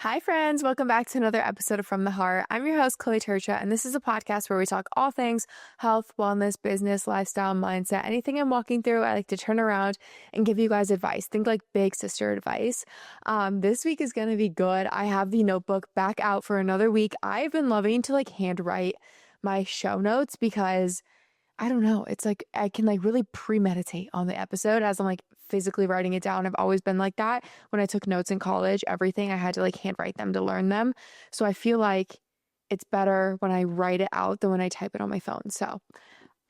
Hi, friends. Welcome back to another episode of From the Heart. I'm your host, Trca, and this is a podcast where we talk all things health, wellness, business, lifestyle, mindset, anything I'm walking through. I like to turn around and give you guys advice. Think like big sister advice. This week is going to be good. I have the notebook back out for another week. I've been loving to handwrite my show notes because I don't know. It's like I can really premeditate on the episode as I'm physically writing it down. I've always been like that. When I took notes in college, everything I had to handwrite them to learn them. So I feel like it's better when I write it out than when I type it on my phone. So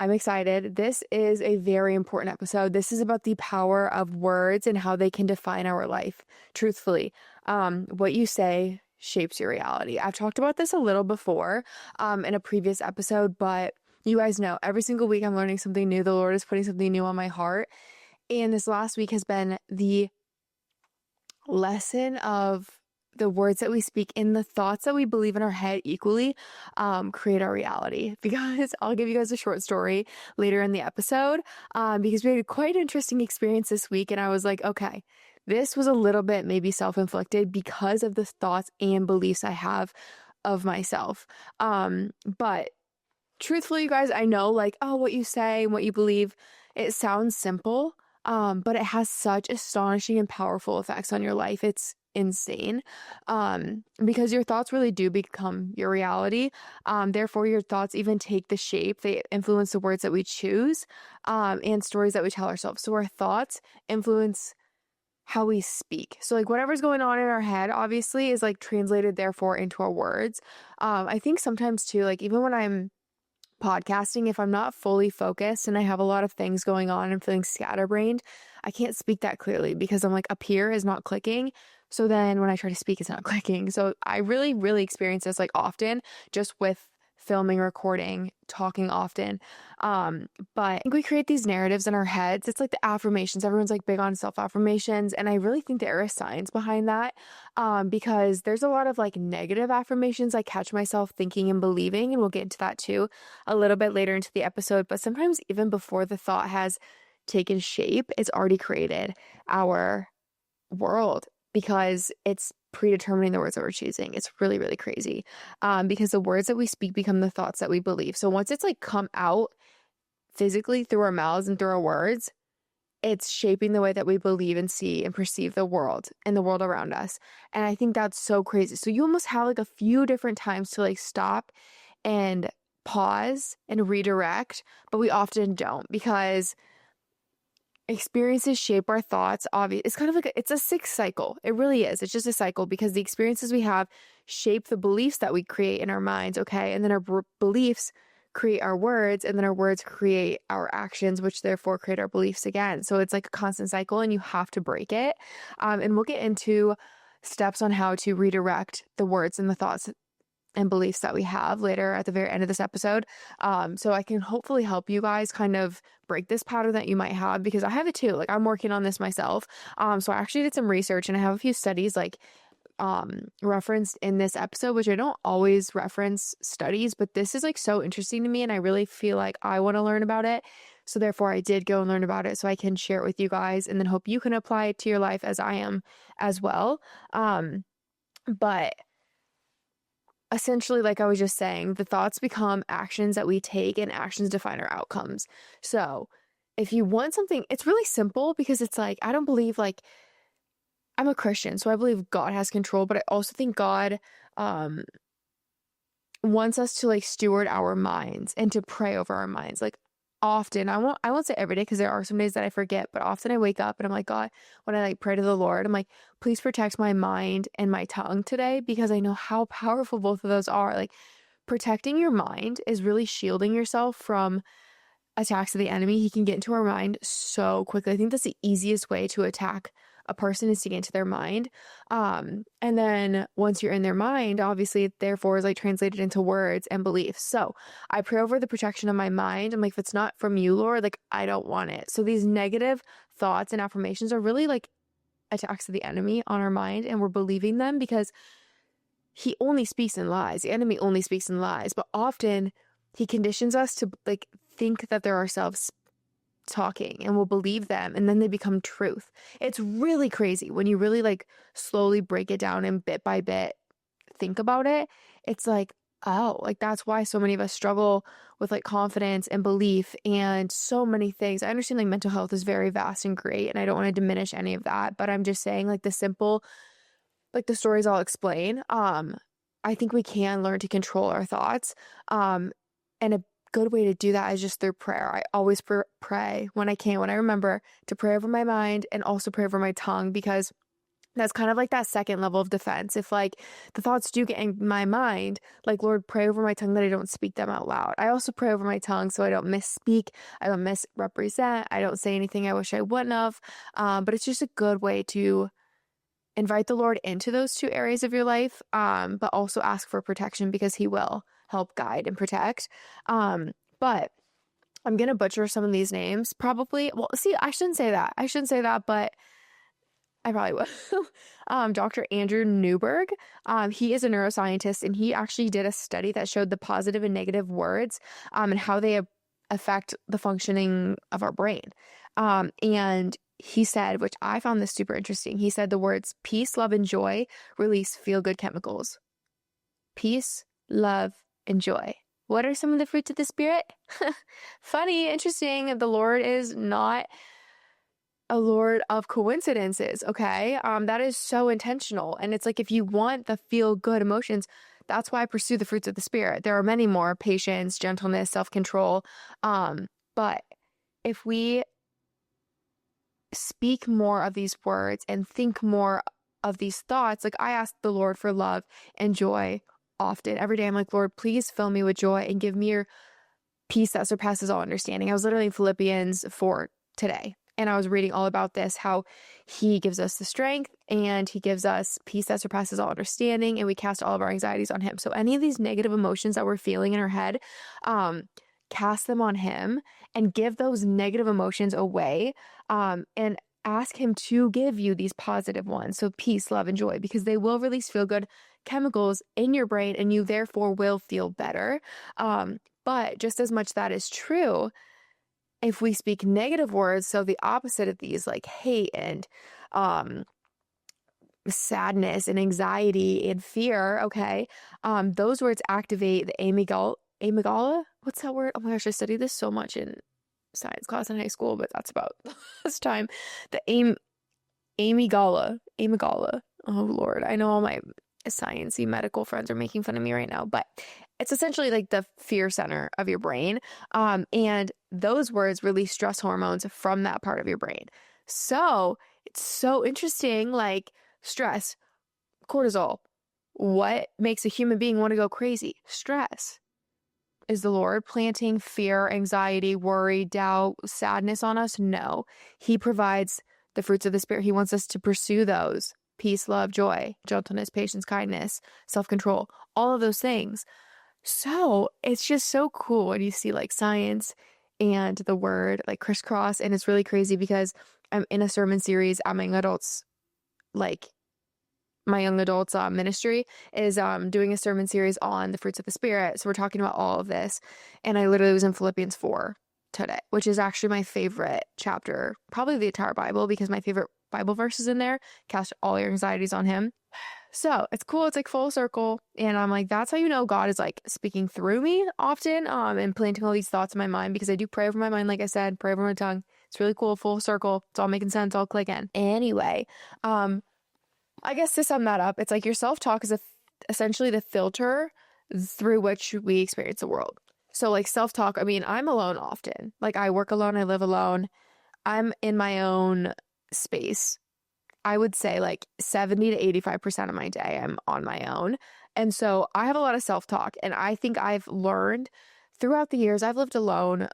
I'm excited. This is a very important episode. This is about the power of words and how they can define our life. Truthfully, what you say shapes your reality. I've talked about this a little before in a previous episode, but you guys know every single week I'm learning something new. The Lord is putting something new on my heart. And this last week has been the lesson of the words that we speak and the thoughts that we believe in our head equally create our reality. Because I'll give you guys a short story later in the episode because we had quite an interesting experience this week. And I was like, okay, this was a little bit maybe self-inflicted because of the thoughts and beliefs I have of myself. But truthfully, you guys, I know what you say and what you believe, it sounds simple, but it has such astonishing and powerful effects on your life. It's insane. Because your thoughts really do become your reality. Therefore, your thoughts even take the shape. They influence the words that we choose, and stories that we tell ourselves. So our thoughts influence how we speak. So whatever's going on in our head obviously is translated therefore into our words. I think sometimes too, even when I'm podcasting, if I'm not fully focused and I have a lot of things going on and feeling scatterbrained, I can't speak that clearly because I'm up here is not clicking. So then when I try to speak, it's not clicking. So I really, really experience this often just with filming, recording, talking often. But I think we create these narratives in our heads. It's like the affirmations. Everyone's big on self-affirmations. And I really think there is science behind that. Because there's a lot of negative affirmations I catch myself thinking and believing. And we'll get into that too a little bit later into the episode. But sometimes even before the thought has taken shape, it's already created our world because it's predetermining the words that we're choosing. It's really, really crazy. Because the words that we speak become the thoughts that we believe. So once it's come out physically through our mouths and through our words, it's shaping the way that we believe and see and perceive the world and the world around us. And I think that's so crazy. So you almost have a few different times to stop and pause and redirect, but we often don't because experiences shape our thoughts. Obvious. It's kind of it's a sick cycle. It really is. It's just a cycle because the experiences we have shape the beliefs that we create in our minds. Okay. And then our beliefs create our words, and then our words create our actions, which therefore create our beliefs again. So it's a constant cycle and you have to break it. And we'll get into steps on how to redirect the words and the thoughts and beliefs that we have later at the very end of this episode. So I can hopefully help you guys kind of break this pattern that you might have because I have it too. I'm working on this myself. So I actually did some research and I have a few studies referenced in this episode, which I don't always reference studies, but this is so interesting to me and I really feel like I want to learn about it. So therefore I did go and learn about it so I can share it with you guys and then hope you can apply it to your life as I am as well. But essentially, like I was just saying, the thoughts become actions that we take and actions define our outcomes. So if you want something, it's really simple because it's I don't believe I'm a Christian, so I believe God has control, but I also think God wants us to steward our minds and to pray over our minds. Often, I won't say every day because there are some days that I forget, but often I wake up and I'm like, God, when I pray to the Lord, I'm like, please protect my mind and my tongue today because I know how powerful both of those are. Protecting your mind is really shielding yourself from attacks of the enemy. He can get into our mind so quickly. I think that's the easiest way to attack a person is to get into their mind. And then once you're in their mind, obviously it therefore is translated into words and beliefs. So I pray over the protection of my mind. I'm if it's not from you, Lord, I don't want it. So these negative thoughts and affirmations are really attacks of the enemy on our mind, and we're believing them because he only speaks in lies. The enemy only speaks in lies, but often he conditions us to think that they're ourselves talking and we'll believe them, and then they become truth. It's really crazy when you really like slowly break it down and bit by bit think about it. It's like, oh, like that's why so many of us struggle with like confidence and belief and so many things. I understand like mental health is very vast and great, and I don't want to diminish any of that, but I'm just saying like the simple, like the stories I'll explain. I think we can learn to control our thoughts. And a good way to do that is just through prayer. I always pray when I can, when I remember to pray over my mind and also pray over my tongue, because that's kind of like that second level of defense. If like the thoughts do get in my mind, like Lord, pray over my tongue that I don't speak them out loud. I also pray over my tongue so I don't misspeak, I don't misrepresent, I don't say anything I wish I wouldn't have. But it's just a good way to invite the Lord into those two areas of your life, but also ask for protection because He will help guide and protect. But I'm gonna butcher some of these names probably. Well, see, I shouldn't say that. But I probably will. Dr. Andrew Newberg, he is a neuroscientist, and he actually did a study that showed the positive and negative words, and how they affect the functioning of our brain. And he said, which I found this super interesting, he said the words peace, love, and joy release feel-good chemicals. Peace, love, and joy. What are some of the fruits of the Spirit? Funny, interesting. The Lord is not a Lord of coincidences, okay? That is so intentional. And it's like, if you want the feel-good emotions, that's why I pursue the fruits of the Spirit. There are many more: patience, gentleness, self-control. But if we speak more of these words and think more of these thoughts, like I ask the Lord for love and joy often. Every day I'm like, Lord, please fill me with joy and give me your peace that surpasses all understanding. I was literally in Philippians 4 today, and I was reading all about this, how He gives us the strength and He gives us peace that surpasses all understanding, and we cast all of our anxieties on Him. So any of these negative emotions that we're feeling in our head, cast them on Him and give those negative emotions away, and ask Him to give you these positive ones. So peace, love, and joy, because they will release feel-good chemicals in your brain, and you therefore will feel better. But just as much that is true, if we speak negative words, so the opposite of these, like hate and sadness and anxiety and fear, okay, those words activate the amygdala. What's that word? Oh my gosh, I studied this so much in science class in high school, but that's about this time. The amygdala. Oh Lord, I know all my sciencey medical friends are making fun of me right now, but it's essentially like the fear center of your brain. And those words release stress hormones from that part of your brain. So it's so interesting, like stress, cortisol. What makes a human being want to go crazy? Stress. Is the Lord planting fear, anxiety, worry, doubt, sadness on us? No. He provides the fruits of the Spirit. He wants us to pursue those: peace, love, joy, gentleness, patience, kindness, self-control, all of those things. So it's just so cool when you see like science and the word like crisscross. And it's really crazy because I'm in a sermon series at my young adults, ministry is doing a sermon series on the fruits of the Spirit. So we're talking about all of this. And I literally was in Philippians 4 today, which is actually my favorite chapter, probably the entire Bible, because my favorite Bible verse is in there: cast all your anxieties on Him. So it's cool. It's like full circle. And I'm like, that's how you know God is like speaking through me often, and planting all these thoughts in my mind, because I do pray over my mind, like I said, pray over my tongue. It's really cool. Full circle. It's all making sense, all clicking. Anyway, I guess to sum that up, it's like your self-talk is essentially the filter through which we experience the world. So like self-talk, I mean, I'm alone often. Like I work alone, I live alone. I'm in my own space. I would say like 70 to 85% of my day I'm on my own. And so I have a lot of self-talk, and I think I've learned throughout the years. I've lived alone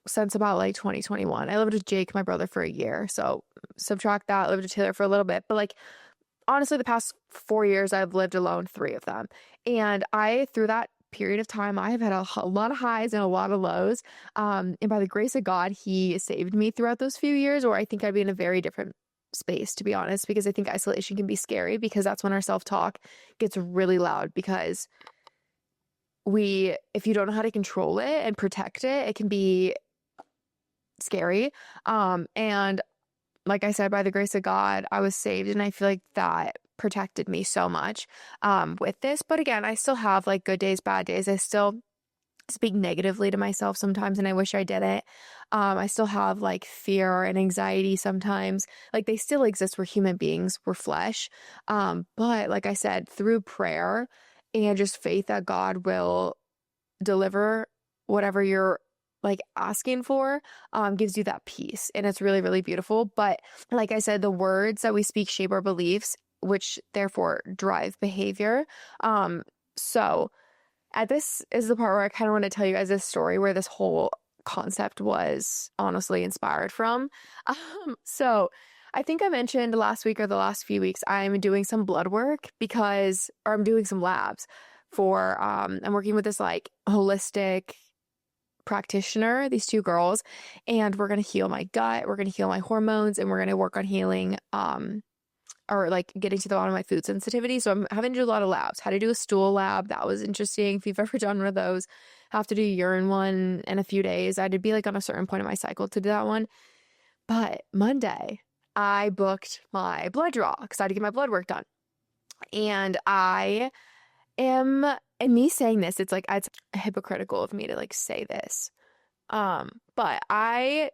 since about like 2021. I lived with Jake, my brother, for a year. So subtract that, lived with Taylor for a little bit. But like honestly, the past 4 years, I've lived alone 3 of them. And through that period of time, I have had a lot of highs and a lot of lows. And by the grace of God, He saved me throughout those few years, or I think I'd be in a very different space, to be honest, because I think isolation can be scary, because that's when our self-talk gets really loud, because if you don't know how to control it and protect it, it can be scary. And like I said, by the grace of God, I was saved, and I feel like that protected me so much with this. But again, I still have like good days, bad days. I still speak negatively to myself sometimes, and I wish I didn't. I still have like fear and anxiety sometimes. Like they still exist. We're human beings, we're flesh. But like I said, through prayer and just faith that God will deliver whatever you're like asking for, gives you that peace. And it's really, really beautiful. But like I said, the words that we speak shape our beliefs, which therefore drive behavior. So this is the part where I kind of want to tell you guys this story where this whole concept was honestly inspired from. So I think I mentioned last week or the last few weeks, I'm doing some blood work or I'm doing some labs for, I'm working with this like holistic practitioner, these two girls, and we're going to heal my gut, we're going to heal my hormones, and we're going to work on healing, or like getting to the bottom of my food sensitivity. So I'm having to do a lot of labs. How to do a stool lab. That was interesting. If you've ever done one of those, have to do a urine one in a few days. I had to be like on a certain point of my cycle to do that one. But Monday, I booked my blood draw because I had to get my blood work done. And and me saying this, it's hypocritical of me to like say this. But I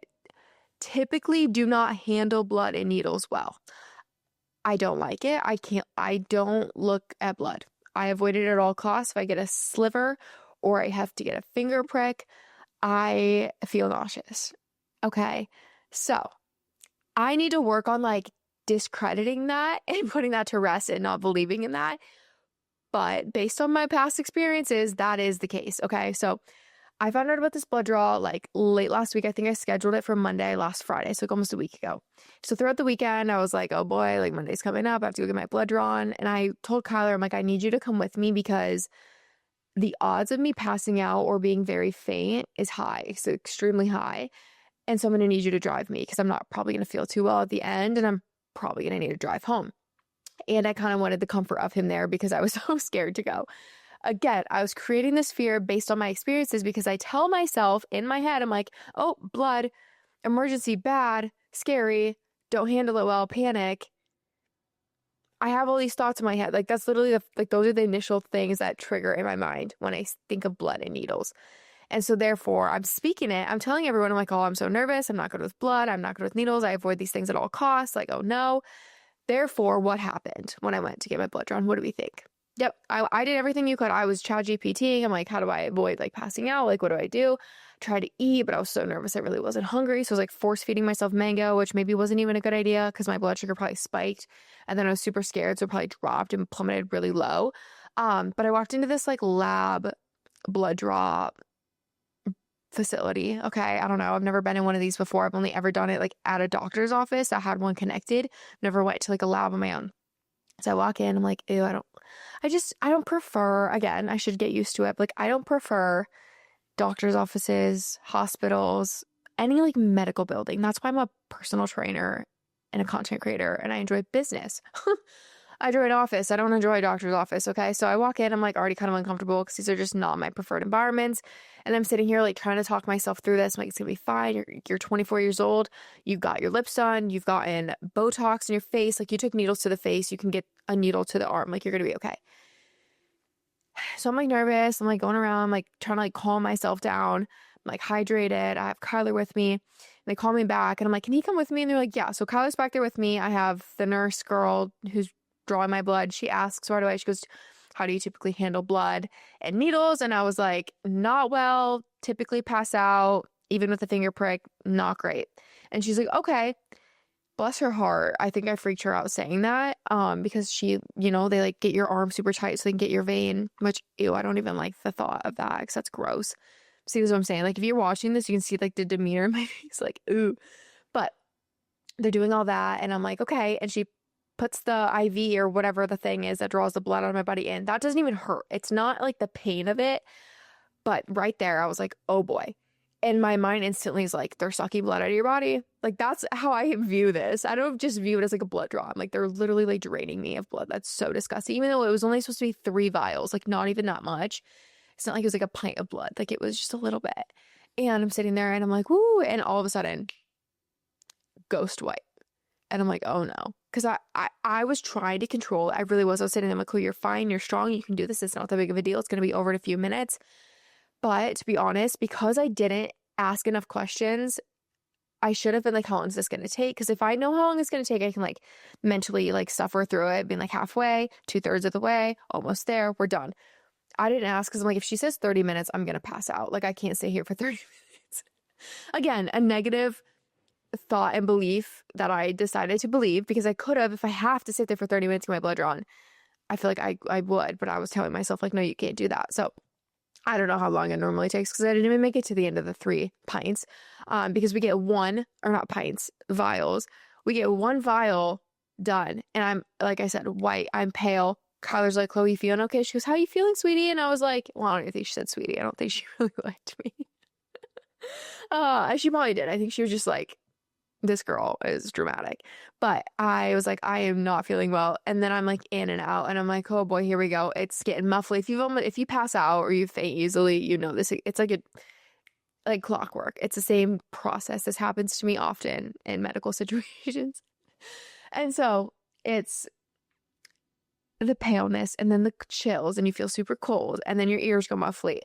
typically do not handle blood and needles well. I don't like it. I don't look at blood. I avoid it at all costs. If I get a sliver or I have to get a finger prick, I feel nauseous. Okay. So I need to work on like discrediting that and putting that to rest and not believing in that. But based on my past experiences, that is the case. Okay. So I found out about this blood draw like late last week. I think I scheduled it for Monday last Friday, so like almost a week ago. So throughout the weekend, I was like, oh boy, like Monday's coming up. I have to go get my blood drawn. And I told Kyler, I'm like, I need you to come with me because the odds of me passing out or being very faint is high. It's extremely high. And so I'm going to need you to drive me because I'm not probably going to feel too well at the end, and I'm probably going to need to drive home. And I kind of wanted the comfort of him there because I was so scared to go. Again, I was creating this fear based on my experiences because I tell myself in my head, I'm like, oh, blood, emergency, bad, scary, don't handle it well, panic. I have all these thoughts in my head. Like that's literally those are the initial things that trigger in my mind when I think of blood and needles. And so therefore I'm speaking it. I'm telling everyone, I'm like, oh, I'm so nervous. I'm not good with blood. I'm not good with needles. I avoid these things at all costs. Like, oh no. Therefore, what happened when I went to get my blood drawn? What do we think? Yep, I did everything you could. I was ChatGPTing. I'm like, how do I avoid like passing out? Like, what do I do? Tried to eat, but I was so nervous. I really wasn't hungry. So I was like force feeding myself mango, which maybe wasn't even a good idea because my blood sugar probably spiked. And then I was super scared. So it probably dropped and plummeted really low. But I walked into this like lab blood draw facility. Okay. I don't know. I've never been in one of these before. I've only ever done it like at a doctor's office. I had one connected. Never went to like a lab on my own. So I walk in, I'm like, ew, I don't prefer, again, I should get used to it. But like, I don't prefer doctor's offices, hospitals, any like medical building. That's why I'm a personal trainer and a content creator and I enjoy business. I enjoy an office. I don't enjoy a doctor's office. Okay. So I walk in, I'm like already kind of uncomfortable because these are just not my preferred environments. And I'm sitting here like trying to talk myself through this. I'm like, it's going to be fine. You're 24 years old. You've got your lips done. You've gotten Botox in your face. Like you took needles to the face. You can get a needle to the arm. Like you're going to be okay. So I'm like nervous. I'm like going around, I'm like trying to like calm myself down. I'm like hydrated. I have Kyler with me. And they call me back and I'm like, can he come with me? And they're like, yeah. So Kyler's back there with me. I have the nurse girl who's drawing my blood. She asks right away, she goes, how do you typically handle blood and needles? And I was like, not well, typically pass out, even with a finger prick, not great. And she's like, okay. Bless her heart. I think I freaked her out saying that because she, they like get your arm super tight so they can get your vein, which, ew, I don't even like the thought of that because that's gross. See what I'm saying? Like if you're watching this, you can see like the demeanor in my face, like, ooh. But they're doing all that and I'm like, okay. And she puts the IV or whatever the thing is that draws the blood out of my body in. That doesn't even hurt. It's not like the pain of it. But right there, I was like, oh boy. And my mind instantly is like, they're sucking blood out of your body. Like, that's how I view this. I don't just view it as like a blood draw. I'm like, they're literally like draining me of blood. That's so disgusting. Even though it was only supposed to be 3 vials, like not even that much. It's not like it was like a pint of blood. Like it was just a little bit. And I'm sitting there and I'm like, woo. And all of a sudden, ghost white. And I'm like, oh no. Because I was trying to control it. I really was. I was sitting there, I'm like, cool, you're fine. You're strong. You can do this. It's not that big of a deal. It's going to be over in a few minutes. But to be honest, because I didn't ask enough questions, I should have been like, how long is this going to take? Because if I know how long it's going to take, I can like mentally like suffer through it, being like halfway, 2/3 of the way, almost there, we're done. I didn't ask because I'm like, if she says 30 minutes, I'm going to pass out. Like, I can't stay here for 30 minutes. Again, a negative thought and belief that I decided to believe because I could have, if I have to sit there for 30 minutes to get my blood drawn, I feel like I would, but I was telling myself like, no, you can't do that. So I don't know how long it normally takes because I didn't even make it to the end of the 3 pints because we get vials. We get 1 vial done. And I'm, like I said, white. I'm pale. Kyler's like, Chloe, you feeling okay? She goes, how are you feeling, sweetie? And I was like, well, I don't even think she said sweetie. I don't think she really liked me. She probably did. I think she was just like, this girl is dramatic. But I was like, I am not feeling well. And then I'm like in and out and I'm like, oh boy, here we go. It's getting muffly. If you pass out or you faint easily, you know this. It's like clockwork. It's the same process. This happens to me often in medical situations. And so it's the paleness and then the chills and you feel super cold and then your ears go muffly.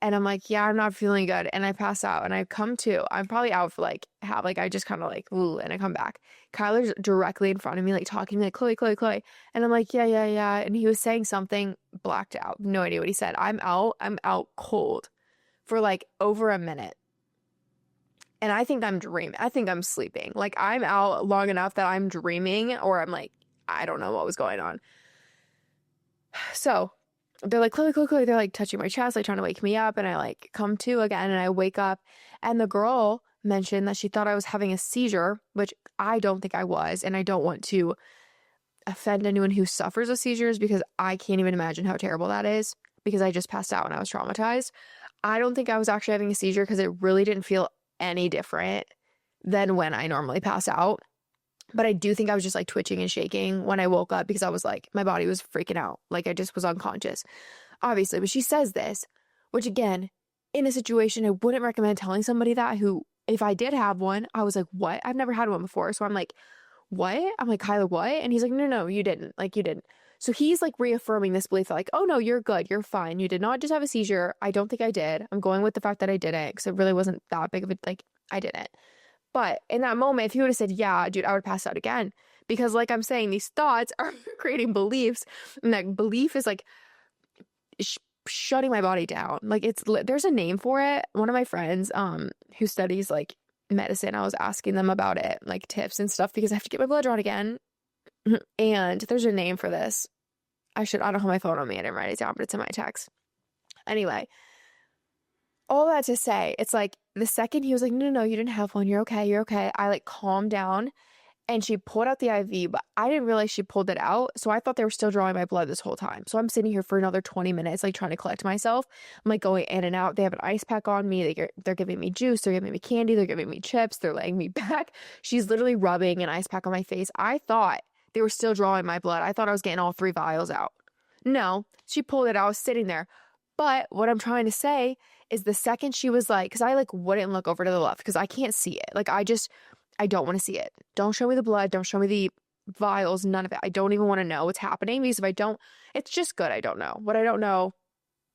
And I'm like, yeah, I'm not feeling good. And I pass out and I come to. I'm probably out for like I just kind of like, ooh, and I come back. Kyler's directly in front of me, like talking like, Chloe, Chloe, Chloe. And I'm like, yeah. And he was saying something, blacked out. No idea what he said. I'm out cold for like over a minute. And I think I'm dreaming. I think I'm sleeping. Like I'm out long enough that I'm dreaming or I'm like, I don't know what was going on. So they're like, Chloe, Chloe, Chloe. They're like touching my chest, like trying to wake me up. And I like come to again and I wake up. And the girl mentioned that she thought I was having a seizure, which I don't think I was. And I don't want to offend anyone who suffers of seizures because I can't even imagine how terrible that is because I just passed out and I was traumatized. I don't think I was actually having a seizure because it really didn't feel any different than when I normally pass out. But I do think I was just like twitching and shaking when I woke up because I was like, my body was freaking out. Like I just was unconscious, obviously. But she says this, which again, in a situation, I wouldn't recommend telling somebody that who, if I did have one, I was like, what? I've never had one before. So I'm like, what? I'm like, Kyler, what? And he's like, no, you didn't. Like you didn't. So he's like reaffirming this belief that like, oh no, you're good. You're fine. You did not just have a seizure. I don't think I did. I'm going with the fact that I didn't because it really wasn't that big of a, like I didn't. But in that moment, if he would have said, yeah, dude, I would pass out again. Because like I'm saying, these thoughts are creating beliefs. And that belief is like shutting my body down. Like there's a name for it. One of my friends who studies like medicine, I was asking them about it, like tips and stuff, because I have to get my blood drawn again. And there's a name for this. I don't have my phone on me. I didn't write it down, but it's in my text. Anyway, all that to say, it's like the second he was like, no, you didn't have one. You're okay. I like calmed down and she pulled out the IV, but I didn't realize she pulled it out. So I thought they were still drawing my blood this whole time. So I'm sitting here for another 20 minutes, like trying to collect myself. I'm like going in and out. They have an ice pack on me. They're giving me juice. They're giving me candy. They're giving me chips. They're laying me back. She's literally rubbing an ice pack on my face. I thought they were still drawing my blood. I thought I was getting all 3 vials out. No, she pulled it out. I was sitting there. But what I'm trying to say is the second she was like, because I like wouldn't look over to the left because I can't see it. Like I don't want to see it. Don't show me the blood. Don't show me the vials. None of it. I don't even want to know what's happening because if I don't, it's just good. I don't know. What I don't know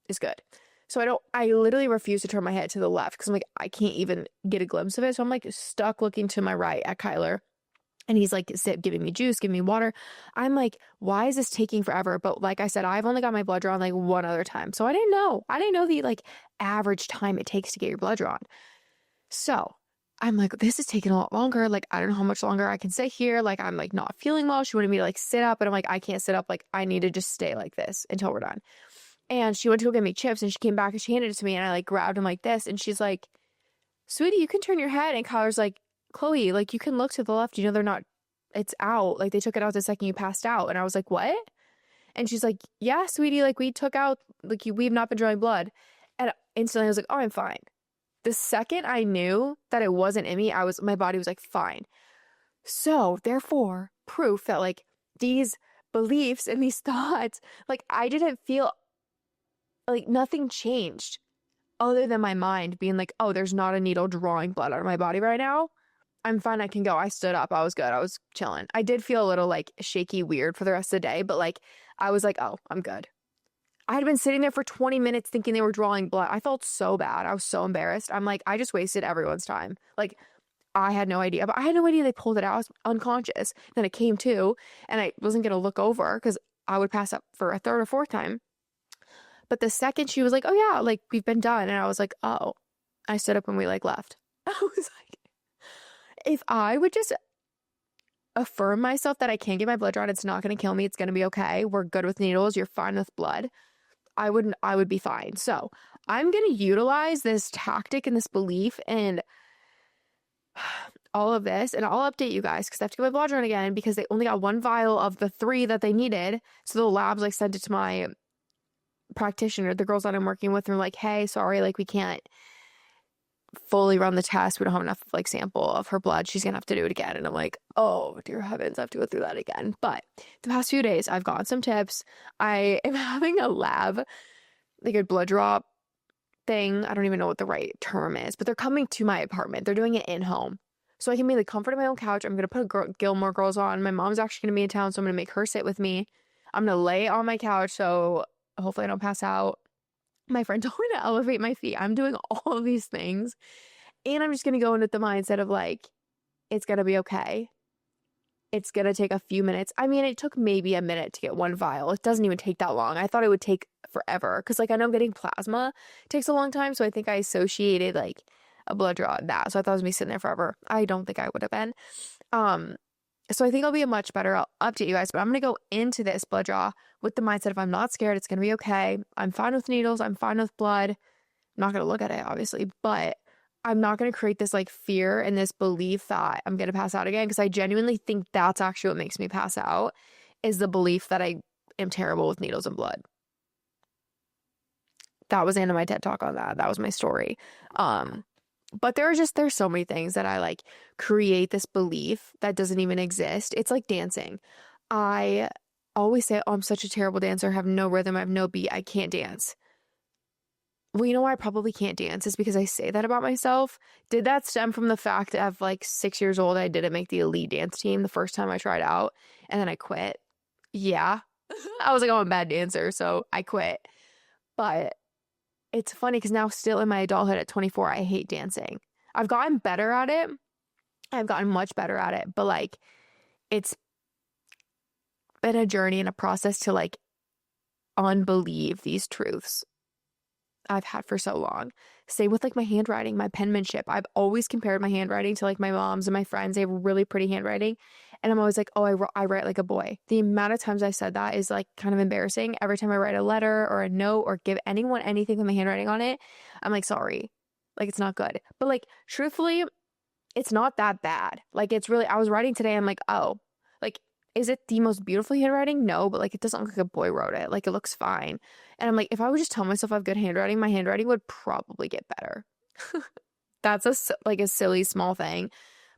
is good. So I literally refuse to turn my head to the left because I'm like, I can't even get a glimpse of it. So I'm like stuck looking to my right at Kyler. And he's like, giving me juice, giving me water. I'm like, why is this taking forever? But like I said, I've only got my blood drawn like one other time. So I didn't know the like average time it takes to get your blood drawn. So I'm like, this is taking a lot longer. Like, I don't know how much longer I can sit here. Like, I'm like not feeling well. She wanted me to like sit up. And I'm like, I can't sit up. Like, I need to just stay like this until we're done. And she went to go get me chips and she came back and she handed it to me. And I like grabbed him like this. And she's like, sweetie, you can turn your head. And Kyler's like, Chloe, like you can look to the left. You know, it's out. Like they took it out the second you passed out. And I was like, what? And she's like, yeah, sweetie, like we took out, like we've not been drawing blood. And instantly I was like, oh, I'm fine. The second I knew that it wasn't in me, my body was like, fine. So therefore, proof that like these beliefs and these thoughts, like I didn't feel like nothing changed. other than my mind being like, oh, there's not a needle drawing blood out of my body right now. I'm fine. I can go. I stood up. I was good. I was chilling. I did feel a little like shaky, weird for the rest of the day, but like I was like, oh, I'm good. I had been sitting there for 20 minutes thinking they were drawing blood. I felt so bad. I was so embarrassed. I'm like, I just wasted everyone's time. Like, I had no idea, but I had no idea they pulled it out. I was unconscious. Then it came to, and I wasn't going to look over because I would pass up for a third or fourth time. But the second she was like, oh yeah, like we've been done. And I was like, oh, I stood up and we like left. I was like, if I would just affirm myself that I can't get my blood drawn, it's not going to kill me. It's going to be okay. We're good with needles. You're fine with blood. I would be fine. So I'm going to utilize this tactic and this belief and all of this, and I'll update you guys because I have to get my blood drawn again because they only got 1 vial of the 3 that they needed. So the labs like sent it to my practitioner, the girls that I'm working with, and like, hey, sorry, like we can't fully run the test. We don't have enough like sample of her blood. She's gonna have to do it again. And I'm like, oh dear heavens, I have to go through that again. But the past few days I've gotten some tips. I am having a lab, like a blood drop thing. I don't even know what the right term is, but they're coming to my apartment. They're doing it in home. So I can be like comfort in my own couch. I'm gonna put Gilmore Girls on. My mom's actually gonna be in town, so I'm gonna make her sit with me. I'm gonna lay on my couch so hopefully I don't pass out. My friend told me to elevate my feet. I'm doing all of these things. And I'm just going to go into the mindset of like, it's going to be okay. It's going to take a few minutes. I mean, it took maybe a minute to get 1 vial. It doesn't even take that long. I thought it would take forever because like I know getting plasma takes a long time. So I think I associated like a blood draw with that. So I thought it was me sitting there forever. I don't think I would have been. So I think I'll be much better. I'll update you guys, but I'm going to go into this blood draw with the mindset of I'm not scared. It's going to be okay. I'm fine with needles. I'm fine with blood. I'm not going to look at it, obviously, but I'm not going to create this like fear and this belief that I'm going to pass out again because I genuinely think that's actually what makes me pass out is the belief that I am terrible with needles and blood. That was the end of my TED Talk on that. That was my story. But there's so many things that I like create this belief that doesn't even exist. It's like dancing. I always say, oh, I'm such a terrible dancer. I have no rhythm. I have no beat. I can't dance. Well, you know why I probably can't dance is because I say that about myself. Did that stem from the fact that at like 6 years old, I didn't make the elite dance team the first time I tried out and then I quit? Yeah. I was like, oh, I'm a bad dancer. So I quit. But it's funny because now still in my adulthood at 24, I hate dancing. I've gotten better at it. I've gotten much better at it. But like, it's been a journey and a process to like unbelieve these truths I've had for so long. Same with like my handwriting, my penmanship. I've always compared my handwriting to like my mom's and my friends. They have really pretty handwriting. And I'm always like, oh, I write like a boy. The amount of times I said that is like kind of embarrassing. Every time I write a letter or a note or give anyone anything with my handwriting on it, I'm like, sorry. Like, it's not good. But like, truthfully, it's not that bad. Like, it's really, I was writing today. I'm like, oh, like, is it the most beautiful handwriting? No, but like, it doesn't look like a boy wrote it. Like, it looks fine. And I'm like, if I would just tell myself I have good handwriting, my handwriting would probably get better. That's a silly small thing.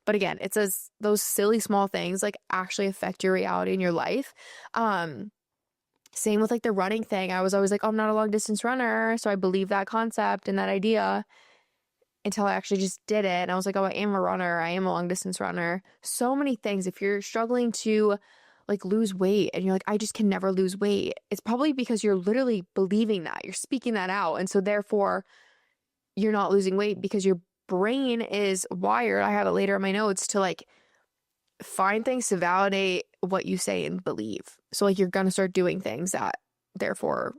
But again, it's those silly small things like actually affect your reality in your life. Same with like the running thing. I was always like, oh, I'm not a long distance runner. So I believe that concept and that idea until I actually just did it. And I was like, oh, I am a runner. I am a long distance runner. So many things. If you're struggling to like lose weight and you're like, I just can never lose weight, it's probably because you're literally believing that. You're speaking that out. And so therefore you're not losing weight because your brain is wired. I have it later in my notes to like find things to validate what you say and believe. So like you're going to start doing things that therefore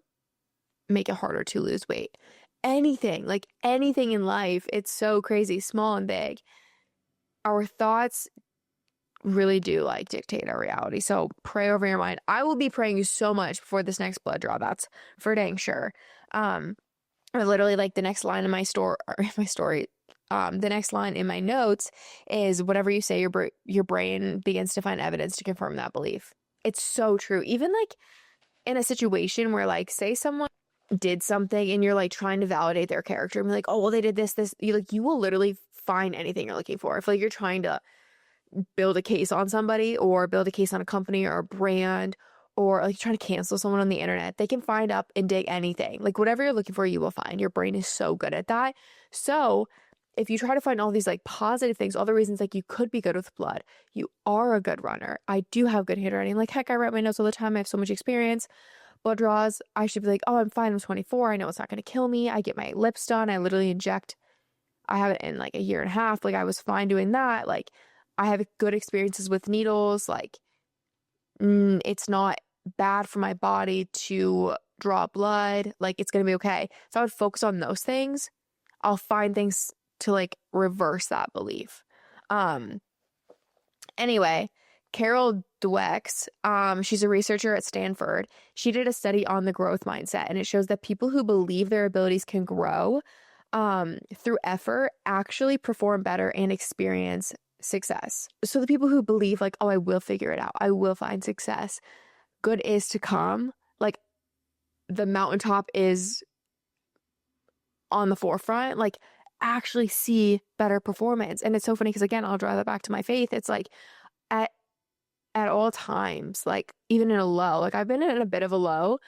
make it harder to lose weight. Anything in life, it's so crazy, small and big. Our thoughts really do like dictate our reality. So pray over your mind. I will be praying so much before this next blood draw. That's for dang sure. Or literally like the next line in my story, the next line in my notes is whatever you say, your brain begins to find evidence to confirm that belief. It's so true. Even like in a situation where like, say someone did something and you're like trying to validate their character and be like, oh, well, they did this, you will literally find anything you're looking for. If like you're trying to build a case on somebody or build a case on a company or a brand or like trying to cancel someone on the internet, they can find up and dig anything. Like whatever you're looking for, you will find. Your brain is so good at that. So if you try to find all these like positive things, all the reasons like you could be good with blood, you are a good runner. I do have good handwriting. Like heck, I write my notes all the time. I have so much experience. Blood draws, I should be like, oh, I'm fine. I'm 24. I know it's not going to kill me. I get my lips done. I literally inject. I have it in like a year and a half. Like I was fine doing that. Like I have good experiences with needles. Like it's not bad for my body to draw blood. Like it's going to be okay. So I would focus on those things. I'll find things to like reverse that belief. Anyway, Carol Dweck's, she's a researcher at Stanford. She did a study on the growth mindset, and it shows that people who believe their abilities can grow through effort actually perform better and experience success. So the people who believe like, oh, I will figure it out, I will find success, good is to come, like the mountaintop is on the forefront, like actually see better performance. And it's so funny because again, I'll draw that back to my faith. It's like at all times, like even in a low, like I've been in a bit of a low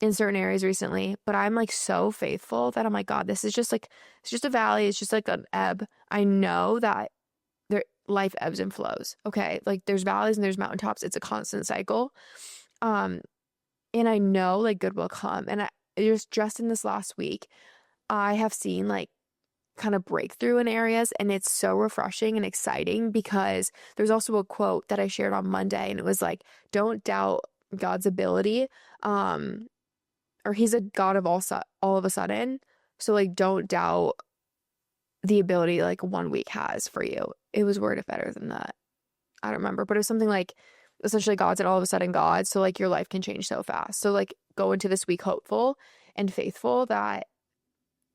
in certain areas recently, but I'm like so faithful that I'm like, God, this is just like, it's just a valley. It's just like an ebb. I know that life ebbs and flows. Okay. Like there's valleys and there's mountaintops. It's a constant cycle. And I know like good will come. And just in this last week, I have seen like kind of breakthrough in areas, and it's so refreshing and exciting because there's also a quote that I shared on Monday, and it was like, don't doubt God's ability, or he's a God of all of a sudden, so like don't doubt the ability like 1 week has for you. It was worded better than that, I don't remember, but it was something like essentially God's an all of a sudden God, so like your life can change so fast. So like go into this week hopeful and faithful that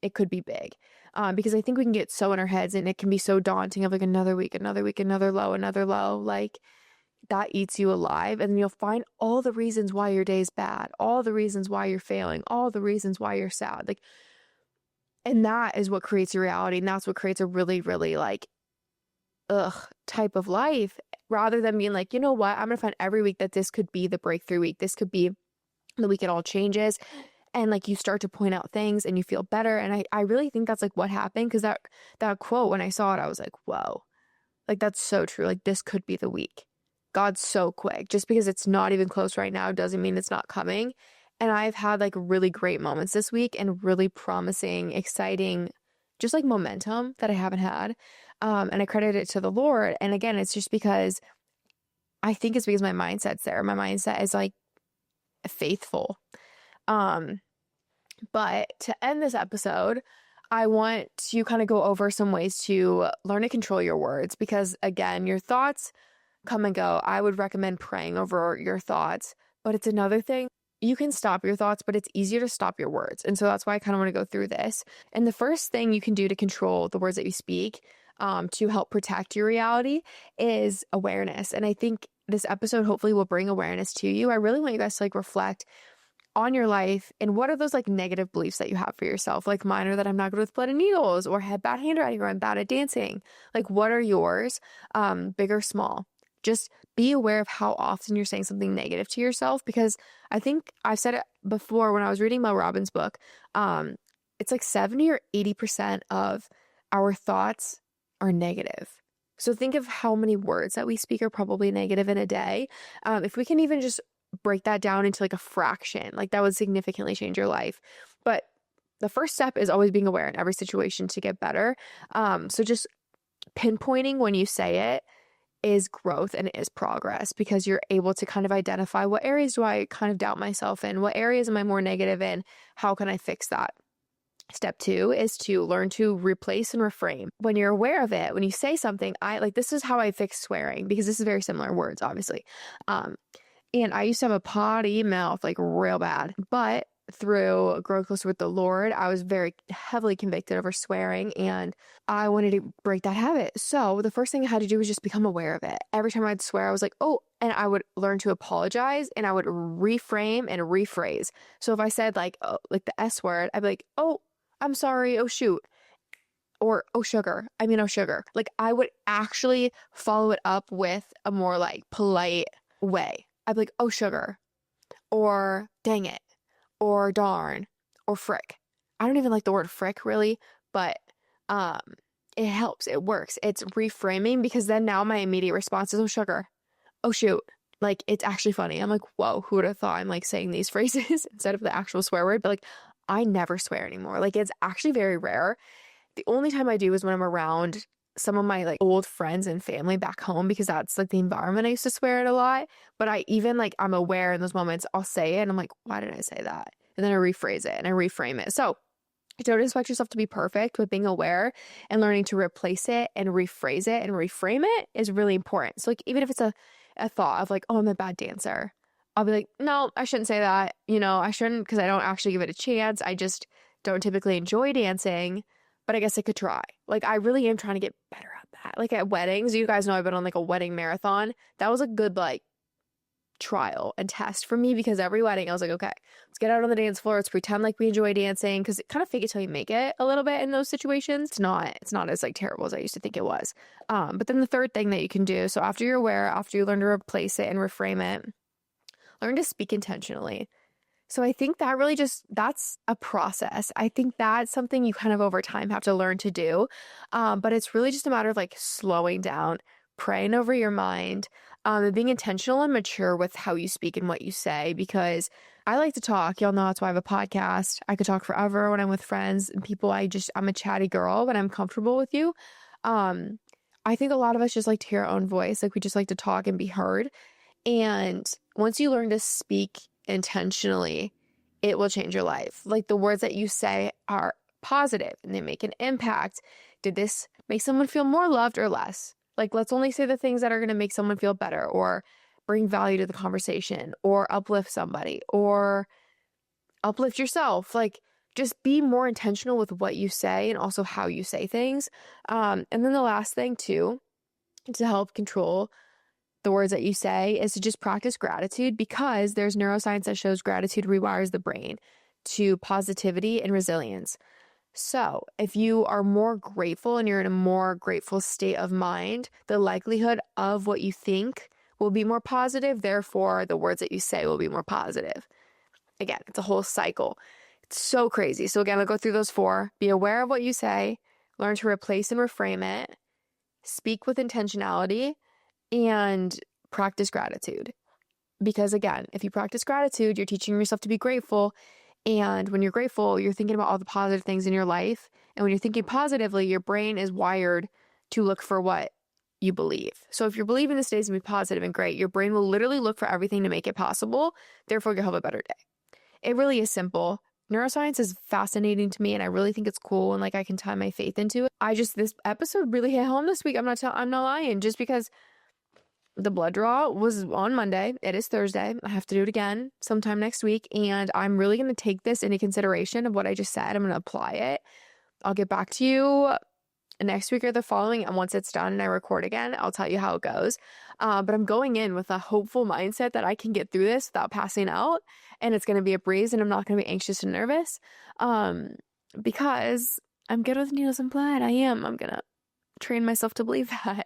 it could be big. Because I think we can get so in our heads, and it can be so daunting of like another week, another low, like that eats you alive. And then you'll find all the reasons why your day's bad, all the reasons why you're failing, all the reasons why you're sad. Like, and that is what creates your reality. And that's what creates a really, really like, type of life, rather than being like, you know what, I'm going to find every week that this could be the breakthrough week. This could be the week it all changes. And like you start to point out things and you feel better. And I really think that's like what happened, because that quote, when I saw it, I was like, whoa, like that's so true. Like this could be the week. God's so quick. Just because it's not even close right now doesn't mean it's not coming. And I've had like really great moments this week and really promising, exciting, just like momentum that I haven't had. And I credit it to the Lord. And again, it's just because I think it's because my mindset's there. My mindset is like faithful. But to end this episode, I want to kind of go over some ways to learn to control your words, because again, your thoughts come and go. I would recommend praying over your thoughts, but it's another thing. You can stop your thoughts, but it's easier to stop your words. And so that's why I kind of want to go through this. And the first thing you can do to control the words that you speak, to help protect your reality, is awareness. And I think this episode hopefully will bring awareness to you. I really want you guys to like reflect on your life and what are those like negative beliefs that you have for yourself. Like mine are that I'm not good with blood and needles, or have bad handwriting, or I'm bad at dancing. Like what are yours, big or small? Just be aware of how often you're saying something negative to yourself, because I think I've said it before when I was reading Mel Robbins' book. It's like 70 or 80% of our thoughts are negative. So think of how many words that we speak are probably negative in a day. If we can even just break that down into like a fraction, like that would significantly change your life. But the first step is always being aware in every situation to get better. So just pinpointing when you say it is growth and it is progress, because you're able to kind of identify what areas do I kind of doubt myself in, what areas am I more negative in, how can I fix that. Step 2 is to learn to replace and reframe. When you're aware of it, when you say something, this is how I fix swearing, because this is very similar words, obviously. And I used to have a potty mouth, like real bad, but through growing closer with the Lord, I was very heavily convicted over swearing, and I wanted to break that habit. So the first thing I had to do was just become aware of it. Every time I'd swear, I was like, oh, and I would learn to apologize, and I would reframe and rephrase. So if I said like the S word, I'd be like, oh, I'm sorry, oh shoot. Or, oh sugar, oh sugar. Like I would actually follow it up with a more like polite way. I'd be like, oh, sugar, or dang it, or darn, or frick. I don't even like the word frick really, but um, it helps. It works. It's reframing because then now my immediate response is, oh, sugar, oh, shoot. Like, it's actually funny. I'm like, whoa, who would have thought I'm like saying these phrases instead of the actual swear word? But like, I never swear anymore. Like, it's actually very rare. The only time I do is when I'm around some of my like old friends and family back home because that's like the environment I used to swear at a lot. But I even like, I'm aware in those moments, I'll say it and I'm like, why did I say that? And then I rephrase it and I reframe it. So don't expect yourself to be perfect, but being aware and learning to replace it and rephrase it and reframe it is really important. So like, even if it's a thought of like, oh, I'm a bad dancer, I'll be like, no, I shouldn't say that. I shouldn't, because I don't actually give it a chance. I just don't typically enjoy dancing, but I guess I could try. Like, I really am trying to get better at that. Like at weddings, you guys know I've been on like a wedding marathon. That was a good like trial and test for me because every wedding I was like, okay, let's get out on the dance floor. Let's pretend like we enjoy dancing because it kind of fake it till you make it a little bit in those situations. It's not as like terrible as I used to think it was. But then the third thing that you can do, so after you're aware, after you learn to replace it and reframe it, learn to speak intentionally. So I think that really that's a process. I think that's something you kind of over time have to learn to do. But it's really just a matter of like slowing down, praying over your mind, and being intentional and mature with how you speak and what you say. Because I like to talk. Y'all know that's why I have a podcast. I could talk forever when I'm with friends and people. I'm a chatty girl when I'm comfortable with you. I think a lot of us just like to hear our own voice. Like we just like to talk and be heard. And once you learn to speak intentionally, it will change your life. Like the words that you say are positive and they make an impact. Did this make someone feel more loved or less? Like, let's only say the things that are going to make someone feel better or bring value to the conversation or uplift somebody or uplift yourself. Like, just be more intentional with what you say and also how you say things. And then the last thing, too, to help control the words that you say is to just practice gratitude because there's neuroscience that shows gratitude rewires the brain to positivity and resilience. So if you are more grateful and you're in a more grateful state of mind, the likelihood of what you think will be more positive. Therefore, the words that you say will be more positive. Again, it's a whole cycle. It's so crazy. So again, I'll go through those 4. Be aware of what you say, learn to replace and reframe it, speak with intentionality, and practice gratitude. Because again, if you practice gratitude, you're teaching yourself to be grateful. And when you're grateful, you're thinking about all the positive things in your life. And when you're thinking positively, your brain is wired to look for what you believe. So if you're believing this day is going to be positive and great, your brain will literally look for everything to make it possible. Therefore, you'll have a better day. It really is simple. Neuroscience is fascinating to me and I really think it's cool and like I can tie my faith into it. This episode really hit home this week. I'm not lying, just because the blood draw was on Monday. It is Thursday. I have to do it again sometime next week. And I'm really going to take this into consideration of what I just said. I'm going to apply it. I'll get back to you next week or the following. And once it's done and I record again, I'll tell you how it goes. But I'm going in with a hopeful mindset that I can get through this without passing out. And it's going to be a breeze and I'm not going to be anxious and nervous. Because I'm good with needles and blood. I am. I'm going to train myself to believe that.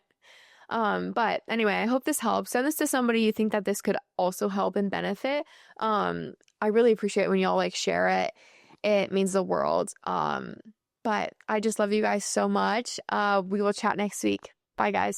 But anyway, I hope this helps. Send this to somebody you think that this could also help and benefit. I really appreciate when y'all like share it. It means the world. But I just love you guys so much. We will chat next week. Bye guys.